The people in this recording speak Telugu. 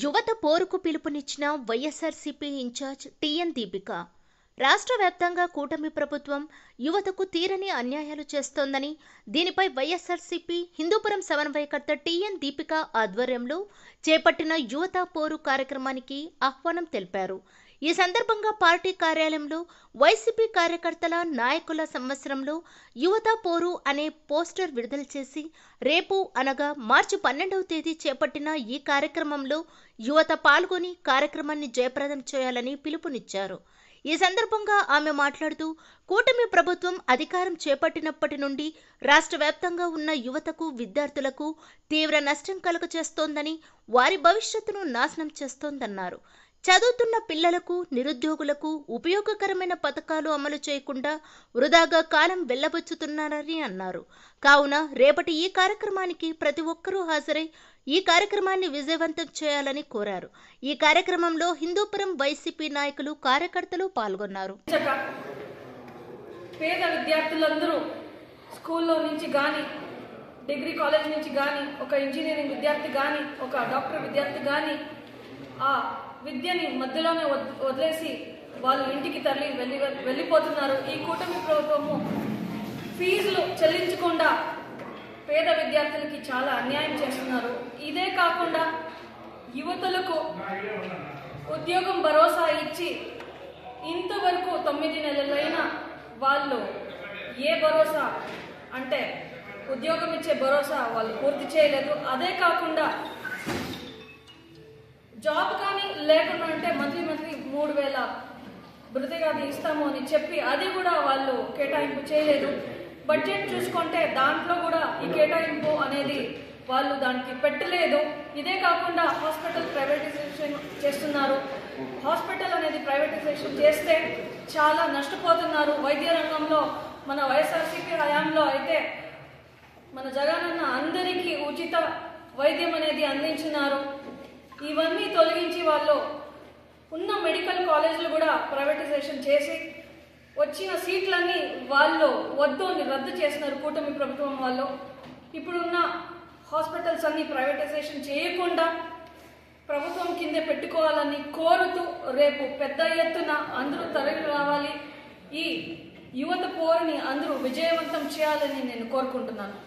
యువత పోరుకు పిలుపునిచ్చిన వైఎస్ఆర్సీపీ ఇన్ఛార్జ్ టీఎన్ దీపిక. రాష్ట్ర వ్యాప్తంగా కూటమి ప్రభుత్వం యువతకు తీరని అన్యాయాలు చేస్తోందని, దీనిపై వైఎస్ఆర్సీపీ హిందూపురం సమన్వయకర్త టీఎన్ దీపిక ఆధ్వర్యంలో చేపట్టిన యువత పోరు కార్యక్రమానికి ఆహ్వానం తెలిపారు. ఈ సందర్భంగా పార్టీ కార్యాలయంలో వైసీపీ కార్యకర్తల నాయకుల సంవత్సరంలో యువత పోరు అనే పోస్టర్ విడుదల చేసి, రేపు అనగా మార్చి 12వ తేదీ చేపట్టిన ఈ కార్యక్రమంలో యువత పాల్గొని కార్యక్రమాన్ని జయప్రదం చేయాలని పిలుపునిచ్చారు. ఈ సందర్భంగా ఆమె మాట్లాడుతూ, కూటమి ప్రభుత్వం అధికారం చేపట్టినప్పటి నుండి రాష్ట్ర వ్యాప్తంగా ఉన్న యువతకు, విద్యార్థులకు తీవ్ర నష్టం కలుగచేస్తోందని, వారి భవిష్యత్తును నాశనం చేస్తోందన్నారు. చదువుతున్న పిల్లలకు, నిరుద్యోగులకు ఉపయోగకరమైన పథకాలు అమలు చేయకుండా వృధాగా కాలం వెళ్లబుచ్చుతున్నారని అన్నారు. కావున రేపటి ఈ కార్యక్రమానికి ప్రతి ఒక్కరూ హాజరై ఈ కార్యక్రమాన్ని విజయవంతం చేయాలని కోరారు. ఈ కార్యక్రమంలో హిందూపురం వైసీపీ నాయకులు, కార్యకర్తలు పాల్గొన్నారు. పేద విద్యార్థులందరూ స్కూల్లో నుంచి కానీ, డిగ్రీ కాలేజ్ నుంచి కానీ, ఒక ఇంజనీరింగ్ విద్యార్థి కానీ, ఒక డాక్టర్ విద్యార్థి కానీ ఆ విద్యని మధ్యలోనే వదిలేసి వాళ్ళు ఇంటికి వెళ్ళిపోతున్నారు. ఈ కూటమి ప్రభుత్వము ఫీజులు చెల్లించకుండా పేద విద్యార్థులకి చాలా అన్యాయం చేస్తున్నారు. ఇదే కాకుండా యువతులకు ఉద్యోగం భరోసా ఇచ్చి ఇంతవరకు 9 నెలలైనా వాళ్ళు ఏ భరోసా అంటే ఉద్యోగం ఇచ్చే భరోసా వాళ్ళు పూర్తి చేయలేదు. అదే కాకుండా జాబ్ కానీ లేకుండా అంటే మంత్లీ 3,000 భృతిగా ఇస్తాము అని చెప్పి అది కూడా వాళ్ళు కేటాయింపు చేయలేదు. బడ్జెట్ చూసుకుంటే దాంట్లో కూడా ఈ కేటాయింపు అనేది వాళ్ళు దానికి పెట్టలేదు. ఇదే కాకుండా హాస్పిటల్ ప్రైవేటైజేషన్ చేస్తున్నారు. హాస్పిటల్ అనేది ప్రైవేటైజేషన్ చేస్తే చాలా నష్టపోతున్నారు. వైద్య రంగంలో మన వైఎస్ఆర్సీపీ హయాంలో అయితే మన జగనన్న అందరికీ ఉచిత వైద్యం అనేది అందించినారు. ఇవన్నీ తొలగించి వాళ్ళు ఉన్న మెడికల్ కాలేజీలు కూడా ప్రైవేటైజేషన్ చేసి వచ్చిన సీట్లన్నీ వాళ్ళు వద్దు అని రద్దు చేసినారు కూటమి ప్రభుత్వం వాళ్ళు. ఇప్పుడున్న హాస్పిటల్స్ అన్ని ప్రైవేటైజేషన్ చేయకుండా ప్రభుత్వం కిందే పెట్టుకోవాలని కోరుతూ రేపు పెద్ద ఎత్తున అందరూ తరలి రావాలి. ఈ యువత పోరుని అందరూ విజయవంతం చేయాలని నేను కోరుకుంటున్నాను.